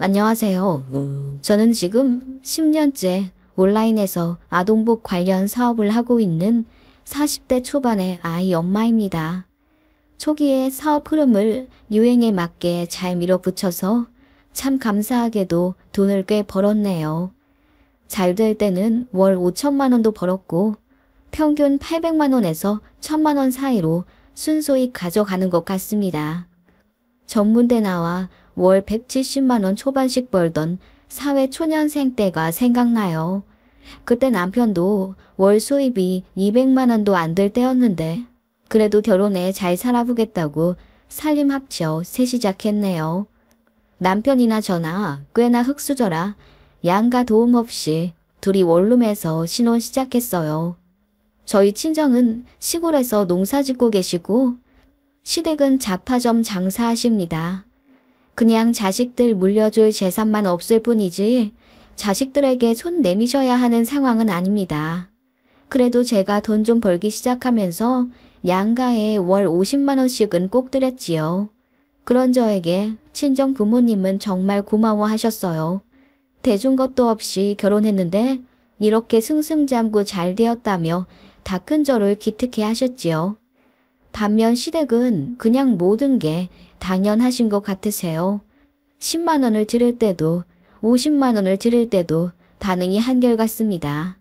안녕하세요. 저는 지금 10년째 온라인에서 아동복 관련 사업을 하고 있는 40대 초반의 아이 엄마입니다. 초기에 사업 흐름을 유행에 맞게 잘 밀어붙여서 참 감사하게도 돈을 꽤 벌었네요. 잘 될 때는 월 5천만 원도 벌었고 평균 800만 원에서 1000만 원 사이로 순수익 가져가는 것 같습니다. 전문대 나와 월 170만 원 초반씩 벌던 사회 초년생 때가 생각나요. 그때 남편도 월 수입이 200만 원도 안 될 때였는데 그래도 결혼해 잘 살아보겠다고 살림 합쳐 새 시작했네요. 남편이나 저나 꽤나 흙수저라 양가 도움 없이 둘이 원룸에서 신혼 시작했어요. 저희 친정은 시골에서 농사 짓고 계시고 시댁은 잡화점 장사하십니다. 그냥 자식들 물려줄 재산만 없을 뿐이지 자식들에게 손 내미셔야 하는 상황은 아닙니다. 그래도 제가 돈 좀 벌기 시작하면서 양가에 월 50만 원씩은 꼭 드렸지요. 그런 저에게 친정 부모님은 정말 고마워하셨어요. 대준 것도 없이 결혼했는데 이렇게 승승장구 잘 되었다며 다 큰 저를 기특해 하셨지요. 반면 시댁은 그냥 모든 게 당연하신 것 같으세요. 10만 원을 드릴 때도 50만 원을 드릴 때도 반응이 한결같습니다.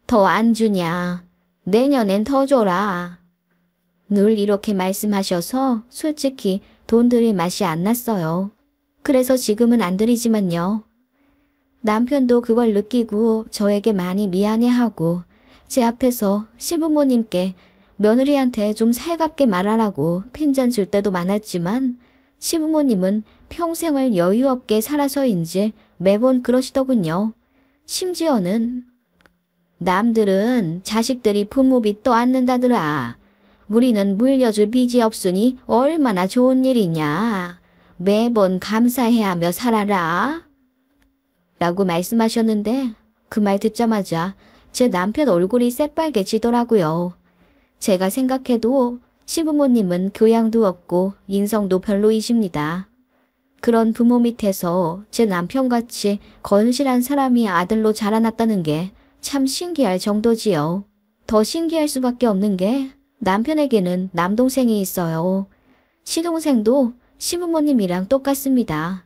더 안 주냐? 내년엔 더 줘라. 늘 이렇게 말씀하셔서 솔직히 돈 드릴 맛이 안 났어요. 그래서 지금은 안 드리지만요. 남편도 그걸 느끼고 저에게 많이 미안해하고 제 앞에서 시부모님께 며느리한테 좀 살갑게 말하라고 핀잔 줄 때도 많았지만 시부모님은 평생을 여유 없게 살아서인지 매번 그러시더군요. 심지어는 남들은 자식들이 부모 빚 떠안는다더라. 우리는 물려줄 빚이 없으니 얼마나 좋은 일이냐. 매번 감사해하며 살아라. 라고 말씀하셨는데 그 말 듣자마자 제 남편 얼굴이 새빨개지더라고요. 제가 생각해도 시부모님은 교양도 없고 인성도 별로이십니다. 그런 부모 밑에서 제 남편같이 건실한 사람이 아들로 자라났다는 게 참 신기할 정도지요. 더 신기할 수밖에 없는 게 남편에게는 남동생이 있어요. 시동생도 시부모님이랑 똑같습니다.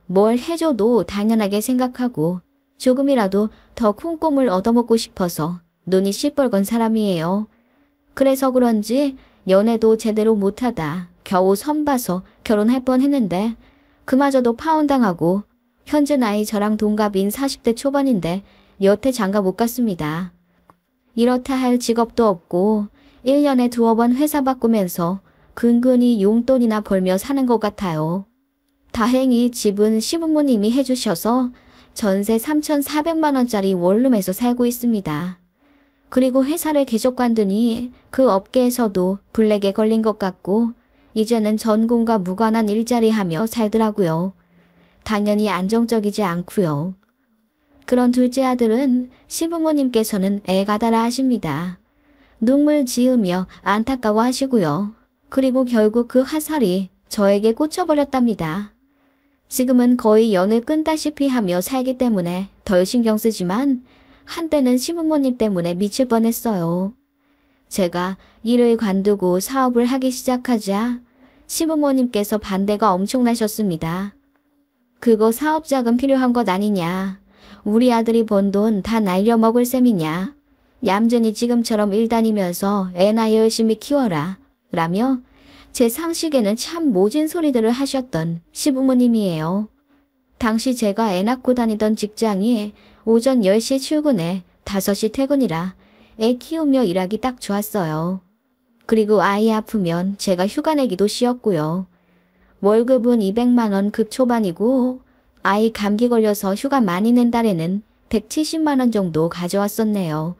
뭘 해줘도 당연하게 생각하고 조금이라도 더 큰 꿈을 얻어먹고 싶어서 눈이 시뻘건 사람이에요. 그래서 그런지 연애도 제대로 못하다 겨우 선봐서 결혼할 뻔했는데 그마저도 파혼당하고 현재 나이 저랑 동갑인 40대 초반인데 여태 장가 못 갔습니다. 이렇다 할 직업도 없고 1년에 2번 회사 바꾸면서 근근히 용돈이나 벌며 사는 것 같아요. 다행히 집은 시부모님이 해주셔서 전세 3,400만 원짜리 원룸에서 살고 있습니다. 그리고 회사를 계속 관두니 그 업계에서도 블랙에 걸린 것 같고 이제는 전공과 무관한 일자리 하며 살더라고요. 당연히 안정적이지 않고요. 그런 둘째 아들은 시부모님께서는 애가 달아 하십니다. 눈물 지으며 안타까워 하시고요. 그리고 결국 그 화살이 저에게 꽂혀버렸답니다. 지금은 거의 연을 끈다시피 하며 살기 때문에 덜 신경 쓰지만 한때는 시부모님 때문에 미칠 뻔했어요. 제가 일을 관두고 사업을 하기 시작하자 시부모님께서 반대가 엄청나셨습니다. 그거 사업 자금 필요한 것 아니냐. 우리 아들이 번 돈 다 날려먹을 셈이냐. 얌전히 지금처럼 일 다니면서 애나 열심히 키워라. 라며 제 상식에는 참 모진 소리들을 하셨던 시부모님이에요. 당시 제가 애 낳고 다니던 직장이 오전 10시 출근에 5시 퇴근이라 애 키우며 일하기 딱 좋았어요. 그리고 아이 아프면 제가 휴가 내기도 쉬웠고요. 월급은 200만 원 급 초반이고 아이 감기 걸려서 휴가 많이 낸 달에는 170만 원 정도 가져왔었네요.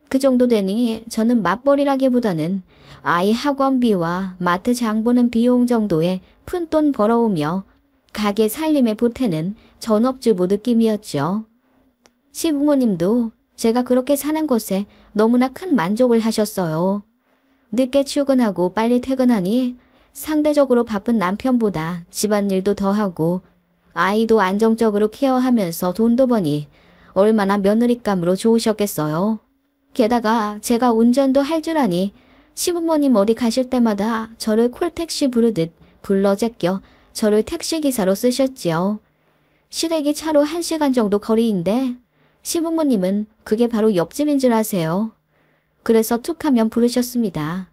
그 정도 되니 저는 맞벌이라기보다는 아이 학원비와 마트 장 보는 비용 정도의 푼돈 벌어오며 가게 살림에 보태는 전업주부 느낌이었죠. 시부모님도 제가 그렇게 사는 것에 너무나 큰 만족을 하셨어요. 늦게 출근하고 빨리 퇴근하니 상대적으로 바쁜 남편보다 집안일도 더 하고 아이도 안정적으로 케어하면서 돈도 버니 얼마나 며느리감으로 좋으셨겠어요. 게다가 제가 운전도 할 줄 아니 시부모님 어디 가실 때마다 저를 콜택시 부르듯 불러 제껴 저를 택시기사로 쓰셨지요. 시댁이 차로 1시간 정도 거리인데 시부모님은 그게 바로 옆집인 줄 아세요. 그래서 툭하면 부르셨습니다.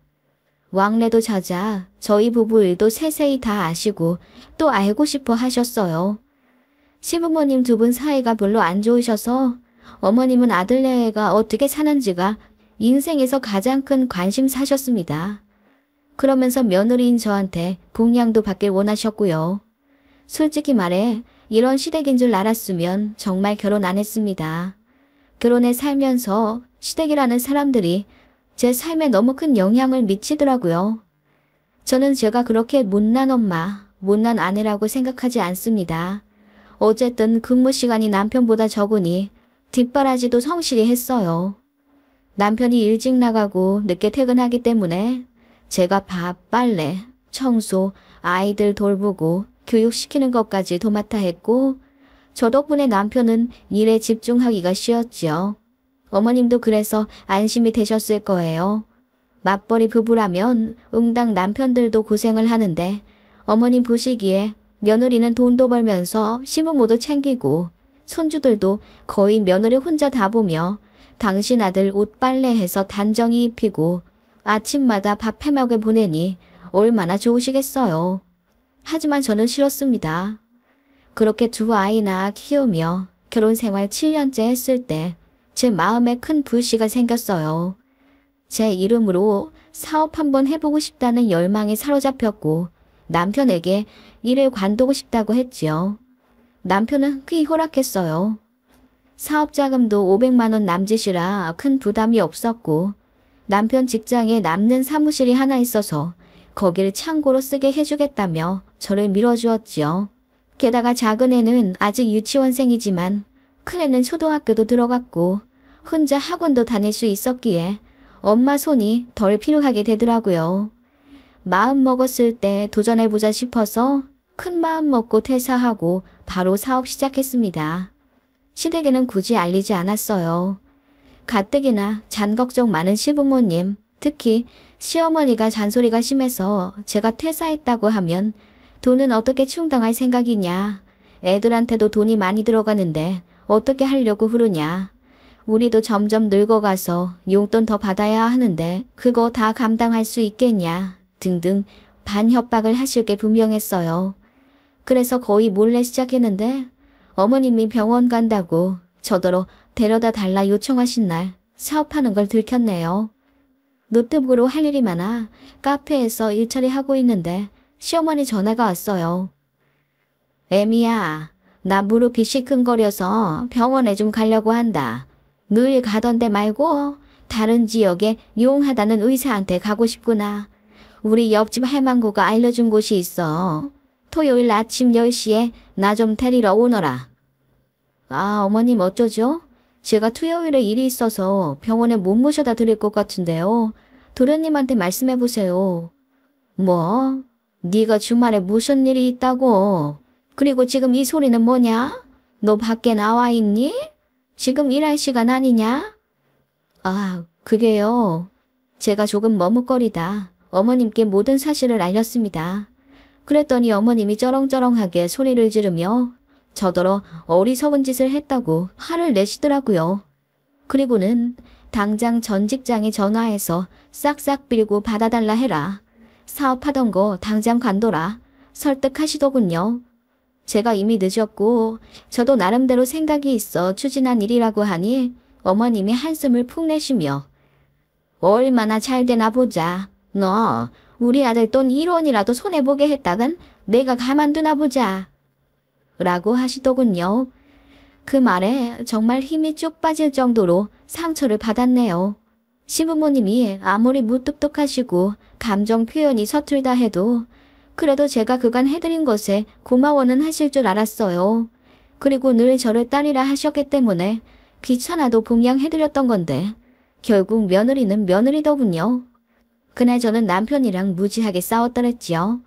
왕래도 잦아 저희 부부 일도 세세히 다 아시고 또 알고 싶어 하셨어요. 시부모님 두 분 사이가 별로 안 좋으셔서 어머님은 아들네가 어떻게 사는지가 인생에서 가장 큰 관심사셨습니다. 그러면서 며느리인 저한테 봉양도 받길 원하셨고요. 솔직히 말해 이런 시댁인 줄 알았으면 정말 결혼 안 했습니다. 결혼해 살면서 시댁이라는 사람들이 제 삶에 너무 큰 영향을 미치더라고요. 저는 제가 그렇게 못난 엄마, 못난 아내라고 생각하지 않습니다. 어쨌든 근무 시간이 남편보다 적으니 뒷바라지도 성실히 했어요. 남편이 일찍 나가고 늦게 퇴근하기 때문에 제가 밥, 빨래, 청소, 아이들 돌보고 교육시키는 것까지 도맡아 했고 저 덕분에 남편은 일에 집중하기가 쉬웠지요. 어머님도 그래서 안심이 되셨을 거예요. 맞벌이 부부라면 응당 남편들도 고생을 하는데 어머님 보시기에 며느리는 돈도 벌면서 시부모도 챙기고 손주들도 거의 며느리 혼자 다 보며 당신 아들 옷 빨래해서 단정히 입히고 아침마다 밥 해먹여 보내니 얼마나 좋으시겠어요. 하지만 저는 싫었습니다. 그렇게 두 아이나 키우며 결혼 생활 7년째 했을 때 제 마음에 큰 불씨가 생겼어요. 제 이름으로 사업 한번 해보고 싶다는 열망에 사로잡혔고 남편에게 일을 관두고 싶다고 했지요. 남편은 꽤 허락했어요. 사업 자금도 500만 원 남짓이라 큰 부담이 없었고 남편 직장에 남는 사무실이 하나 있어서 거기를 창고로 쓰게 해주겠다며 저를 밀어주었지요. 게다가 작은 애는 아직 유치원생이지만 큰 애는 초등학교도 들어갔고 혼자 학원도 다닐 수 있었기에 엄마 손이 덜 필요하게 되더라고요. 마음 먹었을 때 도전해보자 싶어서 큰 마음 먹고 퇴사하고 바로 사업 시작했습니다. 시댁에는 굳이 알리지 않았어요. 가뜩이나 잔 걱정 많은 시부모님, 특히 시어머니가 잔소리가 심해서 제가 퇴사했다고 하면 돈은 어떻게 충당할 생각이냐. 애들한테도 돈이 많이 들어가는데 어떻게 하려고 그러냐. 우리도 점점 늙어가서 용돈 더 받아야 하는데 그거 다 감당할 수 있겠냐. 등등 반협박을 하실 게 분명했어요. 그래서 거의 몰래 시작했는데 어머님이 병원 간다고 저더러 데려다 달라 요청하신 날 사업하는 걸 들켰네요. 노트북으로 할 일이 많아 카페에서 일처리 하고 있는데 시어머니 전화가 왔어요. 애미야, 나 무릎이 시큰거려서 병원에 좀 가려고 한다. 늘 가던 데 말고 다른 지역에 용하다는 의사한테 가고 싶구나. 우리 옆집 할망구가 알려준 곳이 있어. 토요일 아침 10시에 나 좀 데리러 오너라. 아, 어머님 어쩌죠? 제가 토요일에 일이 있어서 병원에 못 모셔다 드릴 것 같은데요. 도련님한테 말씀해보세요. 뭐? 네가 주말에 무슨 일이 있다고? 그리고 지금 이 소리는 뭐냐? 너 밖에 나와 있니? 지금 일할 시간 아니냐? 아, 그게요. 제가 조금 머뭇거리다 어머님께 모든 사실을 알렸습니다. 그랬더니 어머님이 쩌렁쩌렁하게 소리를 지르며 저더러 어리석은 짓을 했다고 화를 내시더라고요. 그리고는 당장 전 직장에 전화해서 싹싹 빌고 받아달라 해라. 사업하던 거 당장 관둬라. 설득하시더군요. 제가 이미 늦었고 저도 나름대로 생각이 있어 추진한 일이라고 하니 어머님이 한숨을 푹 내쉬며 얼마나 잘 되나 보자. 너 우리 아들 돈 1원이라도 손해보게 했다간 내가 가만두나 보자. 라고 하시더군요. 그 말에 정말 힘이 쭉 빠질 정도로 상처를 받았네요. 시부모님이 아무리 무뚝뚝하시고 감정 표현이 서툴다 해도 그래도 제가 그간 해드린 것에 고마워는 하실 줄 알았어요. 그리고 늘 저를 딸이라 하셨기 때문에 귀찮아도 봉양해드렸던 건데 결국 며느리는 며느리더군요. 그날 저는 남편이랑 무지하게 싸웠더랬지요.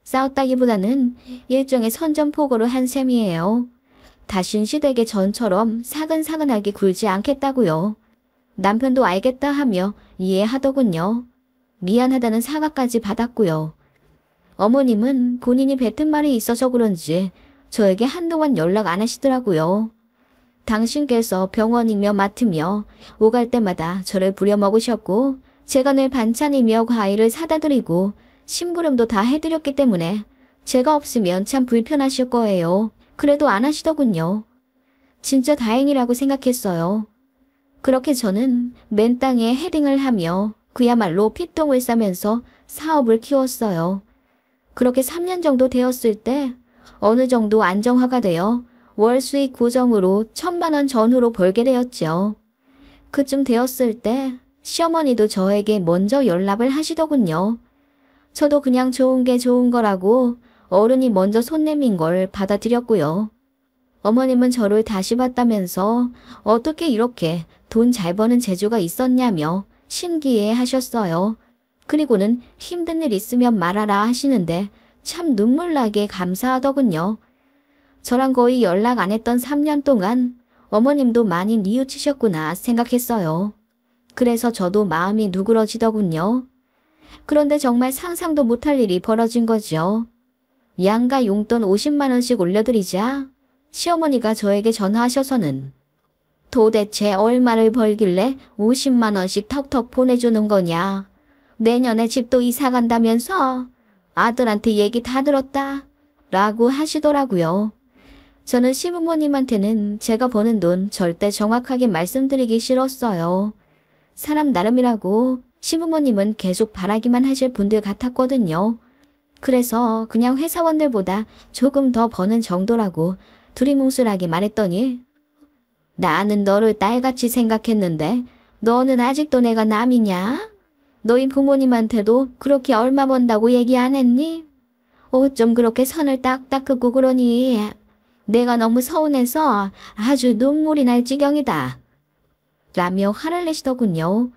싸웠다기보다는 일종의 선전포고를 한 셈이에요. 다신 시댁의 전처럼 사근사근하게 굴지 않겠다고요. 남편도 알겠다 하며 이해하더군요. 미안하다는 사과까지 받았고요. 어머님은 본인이 뱉은 말이 있어서 그런지 저에게 한동안 연락 안 하시더라고요. 당신께서 병원이며 맡으며 오갈 때마다 저를 부려먹으셨고 제가 늘 반찬이며 과일을 사다 드리고 심부름도 다 해드렸기 때문에 제가 없으면 참 불편하실 거예요. 그래도 안 하시더군요. 진짜 다행이라고 생각했어요. 그렇게 저는 맨 땅에 헤딩을 하며 그야말로 피똥을 싸면서 사업을 키웠어요. 그렇게 3년 정도 되었을 때 어느 정도 안정화가 되어 월 수익 고정으로 1,000만 원 전후로 벌게 되었죠. 그쯤 되었을 때 시어머니도 저에게 먼저 연락을 하시더군요. 저도 그냥 좋은 게 좋은 거라고 어른이 먼저 손 내민 걸 받아들였고요. 어머님은 저를 다시 봤다면서 어떻게 이렇게 돈 잘 버는 재주가 있었냐며 신기해 하셨어요. 그리고는 힘든 일 있으면 말하라 하시는데 참 눈물나게 감사하더군요. 저랑 거의 연락 안 했던 3년 동안 어머님도 많이 뉘우치셨구나 생각했어요. 그래서 저도 마음이 누그러지더군요. 그런데 정말 상상도 못할 일이 벌어진 거죠. 양가 용돈 50만 원씩 올려드리자 시어머니가 저에게 전화하셔서는 도대체 얼마를 벌길래 50만 원씩 턱턱 보내주는 거냐. 내년에 집도 이사 간다면서 아들한테 얘기 다 들었다 라고 하시더라고요. 저는 시부모님한테는 제가 버는 돈 절대 정확하게 말씀드리기 싫었어요. 사람 나름이라고 시부모님은 계속 바라기만 하실 분들 같았거든요. 그래서 그냥 회사원들보다 조금 더 버는 정도라고 두리뭉술하게 말했더니 나는 너를 딸같이 생각했는데 너는 아직도 내가 남이냐? 너희 부모님한테도 그렇게 얼마 번다고 얘기 안 했니? 어쩜 그렇게 선을 딱딱 긋고 그러니? 내가 너무 서운해서 아주 눈물이 날 지경이다. 라며 화를 내시더군요.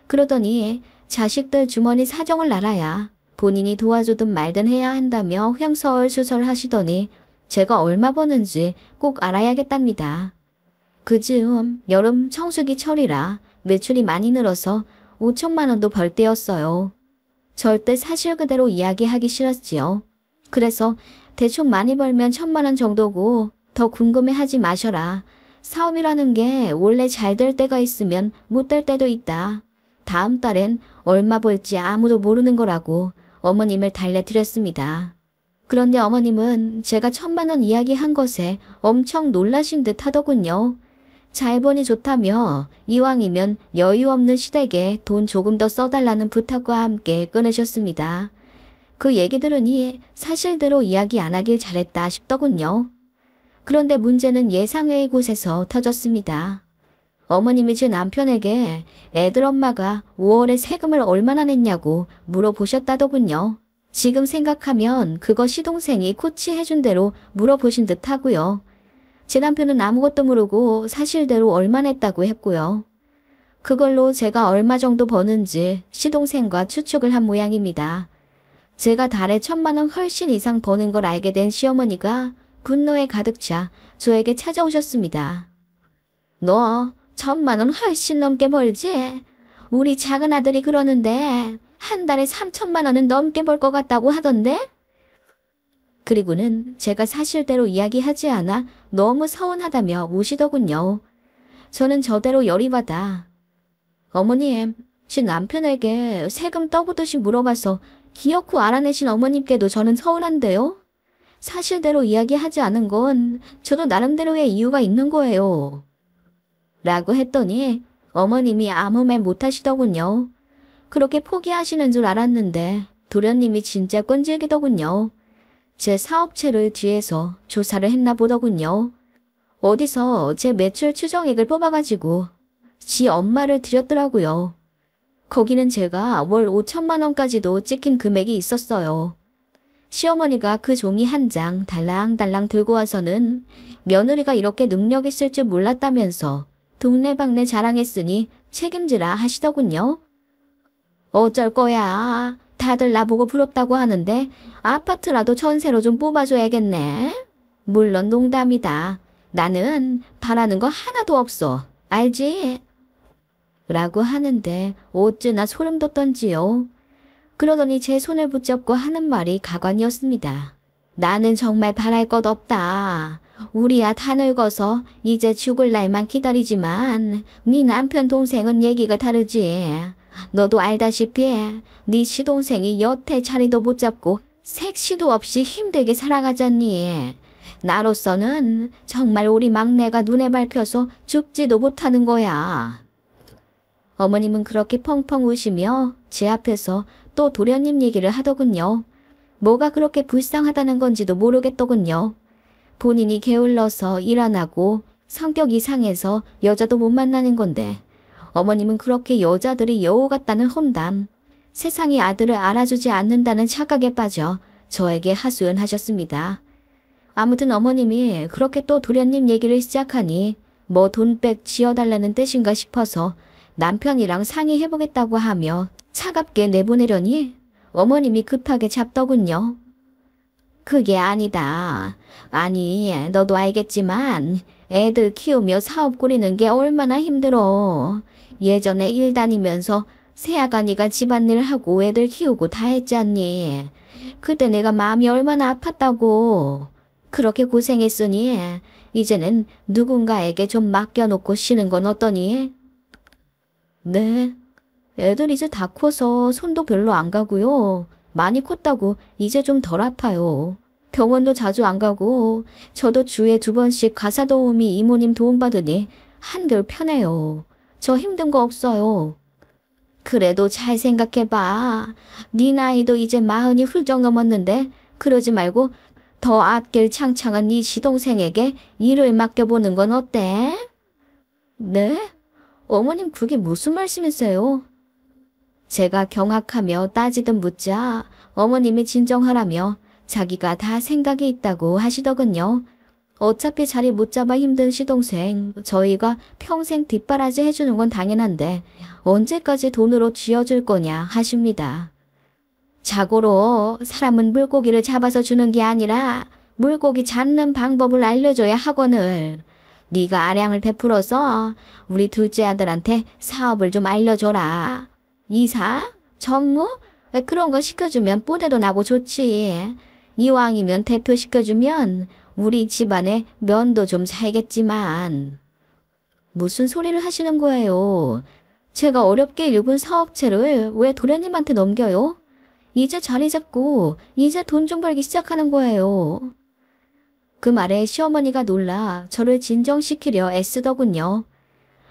그러더니 자식들 주머니 사정을 알아야 본인이 도와주든 말든 해야 한다며 횡설수설 하시더니 제가 얼마 버는지 꼭 알아야겠답니다. 그즈음 여름 청수기 철이라 매출이 많이 늘어서 5천만 원도 벌 때였어요. 절대 사실 그대로 이야기하기 싫었지요. 그래서 대충 많이 벌면 1,000만 원 정도고 더 궁금해하지 마셔라. 사업이라는 게 원래 잘 될 때가 있으면 못 될 때도 있다. 다음 달엔 얼마 벌지 아무도 모르는 거라고 어머님을 달래드렸습니다. 그런데 어머님은 제가 1,000만 원 이야기한 것에 엄청 놀라신 듯 하더군요. 잘 버니 좋다며 이왕이면 여유 없는 시댁에 돈 조금 더 써달라는 부탁과 함께 끊으셨습니다. 그 얘기 들으니 사실대로 이야기 안 하길 잘했다 싶더군요. 그런데 문제는 예상외의 곳에서 터졌습니다. 어머님이 제 남편에게 애들 엄마가 5월에 세금을 얼마나 냈냐고 물어보셨다더군요. 지금 생각하면 그거 시동생이 코치해준 대로 물어보신 듯 하고요. 제 남편은 아무것도 모르고 사실대로 얼마 냈다고 했고요. 그걸로 제가 얼마 정도 버는지 시동생과 추측을 한 모양입니다. 제가 달에 1,000만 원 훨씬 이상 버는 걸 알게 된 시어머니가 분노에 가득 차 저에게 찾아오셨습니다. 너 1,000만 원 훨씬 넘게 벌지? 우리 작은 아들이 그러는데 한 달에 3,000만 원은 넘게 벌 것 같다고 하던데? 그리고는 제가 사실대로 이야기하지 않아 너무 서운하다며 우시더군요. 저는 저대로 열이 받아 어머님, 제 남편에게 세금 떠보듯이 물어봐서 기어코 알아내신 어머님께도 저는 서운한데요. 사실대로 이야기하지 않은 건 저도 나름대로의 이유가 있는 거예요. 라고 했더니 어머님이 아무 말 못하시더군요. 그렇게 포기하시는 줄 알았는데 도련님이 진짜 끈질기더군요. 제 사업체를 뒤에서 조사를 했나 보더군요. 어디서 제 매출 추정액을 뽑아가지고 지 엄마를 드렸더라고요. 거기는 제가 월 5천만 원까지도 찍힌 금액이 있었어요. 시어머니가 그 종이 한 장 달랑달랑 들고 와서는 며느리가 이렇게 능력 있을 줄 몰랐다면서 동네방네 자랑했으니 책임지라 하시더군요. 어쩔 거야. 다들 나보고 부럽다고 하는데 아파트라도 전세로 좀 뽑아줘야겠네. 물론 농담이다. 나는 바라는 거 하나도 없어. 알지? 라고 하는데 어찌나 소름 돋던지요. 그러더니 제 손을 붙잡고 하는 말이 가관이었습니다. 나는 정말 바랄 것 없다. 우리야 다 늙어서 이제 죽을 날만 기다리지만 네 남편 동생은 얘기가 다르지. 너도 알다시피 네 시동생이 여태 자리도 못 잡고 색시도 없이 힘들게 살아가잖니. 나로서는 정말 우리 막내가 눈에 밟혀서 죽지도 못하는 거야. 어머님은 그렇게 펑펑 우시며 제 앞에서 또 도련님 얘기를 하더군요. 뭐가 그렇게 불쌍하다는 건지도 모르겠더군요. 본인이 게을러서 일 안 하고 성격 이상해서 여자도 못 만나는 건데 어머님은 그렇게 여자들이 여우 같다는 험담, 세상이 아들을 알아주지 않는다는 착각에 빠져 저에게 하소연하셨습니다. 아무튼 어머님이 그렇게 또 도련님 얘기를 시작하니 뭐 돈백 지어달라는 뜻인가 싶어서 남편이랑 상의해보겠다고 하며 차갑게 내보내려니 어머님이 급하게 잡더군요. 그게 아니다. 아니, 너도 알겠지만 애들 키우며 사업 꾸리는 게 얼마나 힘들어. 예전에 일 다니면서 새아가니가 집안일 하고 애들 키우고 다 했잖니. 그때 내가 마음이 얼마나 아팠다고. 그렇게 고생했으니 이제는 누군가에게 좀 맡겨놓고 쉬는 건 어떠니? 네. 애들 이제 다 커서 손도 별로 안 가고요. 많이 컸다고 이제 좀 덜 아파요. 병원도 자주 안 가고 저도 주에 2번씩 가사 도우미 이모님 도움받으니 한결 편해요. 저 힘든 거 없어요. 그래도 잘 생각해봐. 네 나이도 이제 40이 훌쩍 넘었는데 그러지 말고 더 앞길 창창한 네 시동생에게 일을 맡겨보는 건 어때? 네? 어머님 그게 무슨 말씀이세요? 제가 경악하며 따지듯 묻자 어머님이 진정하라며 자기가 다 생각이 있다고 하시더군요. 어차피 자리 못 잡아 힘든 시동생 저희가 평생 뒷바라지 해주는 건 당연한데 언제까지 돈으로 쥐어줄 거냐 하십니다. 자고로 사람은 물고기를 잡아서 주는 게 아니라 물고기 잡는 방법을 알려줘야 하거늘. 네가 아량을 베풀어서 우리 둘째 아들한테 사업을 좀 알려줘라. 이사? 정무? 그런 거 시켜주면 뽀대도 나고 좋지. 이왕이면 대표 시켜주면 우리 집안에 면도 좀 살겠지만. 무슨 소리를 하시는 거예요? 제가 어렵게 읽은 사업체를 왜 도련님한테 넘겨요? 이제 자리 잡고 이제 돈 좀 벌기 시작하는 거예요. 그 말에 시어머니가 놀라 저를 진정시키려 애쓰더군요.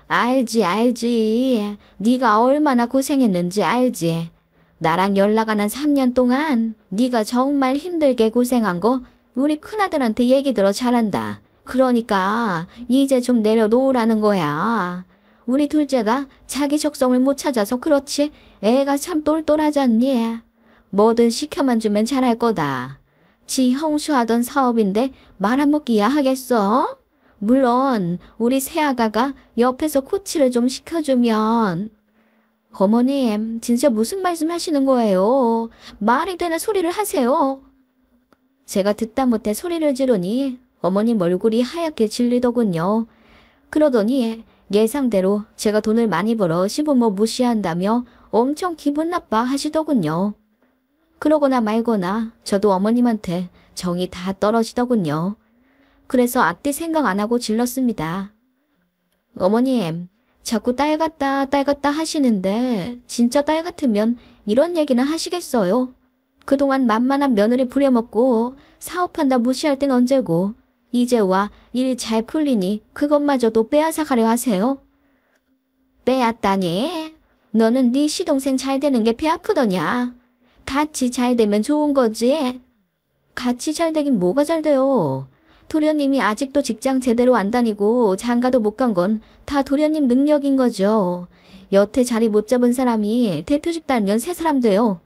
알지. 네가 얼마나 고생했는지 알지. 나랑 연락 안 한 3년 동안 네가 정말 힘들게 고생한 거 우리 큰아들한테 얘기 들어 잘한다. 그러니까 이제 좀 내려놓으라는 거야. 우리 둘째가 자기 적성을 못 찾아서 그렇지 애가 참 똘똘하잖니. 뭐든 시켜만 주면 잘할 거다. 지 형수하던 사업인데 말아먹기야 하겠어? 물론 우리 새아가가 옆에서 코치를 좀 시켜주면. 어머님 진짜 무슨 말씀 하시는 거예요? 말이 되는 소리를 하세요. 제가 듣다 못해 소리를 지르니 어머님 얼굴이 하얗게 질리더군요. 그러더니 예상대로 제가 돈을 많이 벌어 시부모 무시한다며 엄청 기분 나빠 하시더군요. 그러거나 말거나 저도 어머님한테 정이 다 떨어지더군요. 그래서 앞뒤 생각 안 하고 질렀습니다. 어머님, 자꾸 딸 같다 하시는데 진짜 딸 같으면 이런 얘기는 하시겠어요? 그동안 만만한 며느리 부려먹고 사업한다 무시할 땐 언제고 이제 와 일 잘 풀리니 그것마저도 빼앗아 가려 하세요? 빼앗다니? 너는 네 시동생 잘 되는 게 배 아프더냐? 같이 잘 되면 좋은 거지. 같이 잘 되긴 뭐가 잘 돼요. 도련님이 아직도 직장 제대로 안 다니고 장가도 못 간 건 다 도련님 능력인 거죠. 여태 자리 못 잡은 사람이 대표직 달면 새 사람 돼요.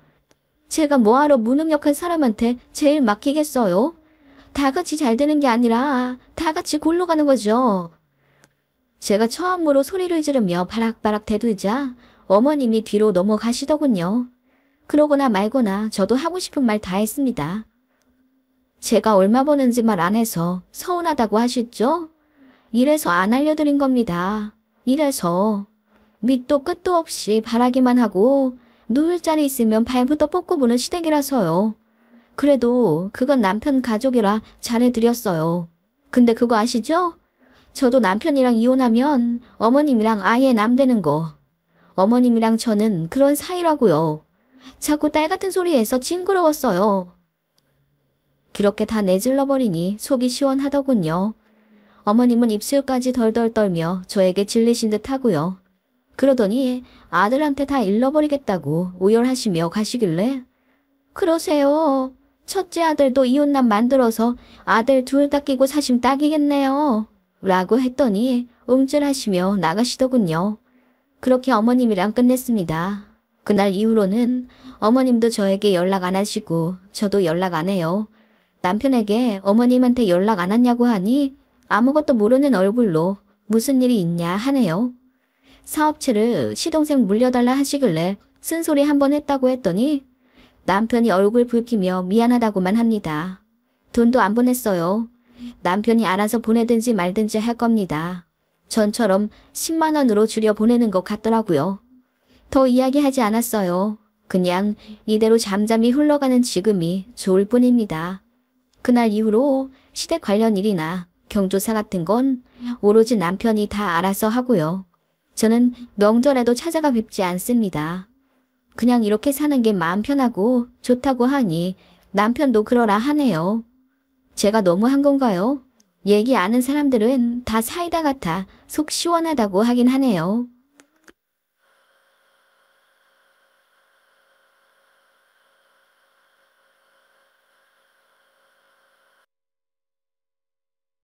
제가 뭐하러 무능력한 사람한테 제일 맡기겠어요? 다 같이 잘 되는 게 아니라 다 같이 골로 가는 거죠. 제가 처음으로 소리를 지르며 바락바락 대들자 어머님이 뒤로 넘어가시더군요. 그러거나 말거나 저도 하고 싶은 말 다 했습니다. 제가 얼마 버는지 말 안 해서 서운하다고 하셨죠? 이래서 안 알려드린 겁니다. 이래서 밑도 끝도 없이 바라기만 하고 누울 자리 있으면 발부터 뻗고 보는 시댁이라서요. 그래도 그건 남편 가족이라 잘해드렸어요. 근데 그거 아시죠? 저도 남편이랑 이혼하면 어머님이랑 아예 남되는 거. 어머님이랑 저는 그런 사이라고요. 자꾸 딸 같은 소리해서 징그러웠어요. 그렇게 다 내질러버리니 속이 시원하더군요. 어머님은 입술까지 덜덜 떨며 저에게 질리신 듯 하고요. 그러더니 아들한테 다 잃어버리겠다고 오열하시며 가시길래 그러세요. 첫째 아들도 이혼남 만들어서 아들 둘 다 끼고 사심 딱이겠네요. 라고 했더니 움찔하시며 나가시더군요. 그렇게 어머님이랑 끝냈습니다. 그날 이후로는 어머님도 저에게 연락 안 하시고 저도 연락 안 해요. 남편에게 어머님한테 연락 안 왔냐고 하니 아무것도 모르는 얼굴로 무슨 일이 있냐 하네요. 사업체를 시동생 물려달라 하시길래 쓴소리 한번 했다고 했더니 남편이 얼굴 붉히며 미안하다고만 합니다. 돈도 안 보냈어요. 남편이 알아서 보내든지 말든지 할 겁니다. 전처럼 10만 원으로 줄여 보내는 것 같더라고요. 더 이야기하지 않았어요. 그냥 이대로 잠잠히 흘러가는 지금이 좋을 뿐입니다. 그날 이후로 시댁 관련 일이나 경조사 같은 건 오로지 남편이 다 알아서 하고요. 저는 명절에도 찾아가 뵙지 않습니다. 그냥 이렇게 사는 게 마음 편하고 좋다고 하니 남편도 그러라 하네요. 제가 너무한 건가요? 얘기 아는 사람들은 다 사이다 같아 속 시원하다고 하긴 하네요.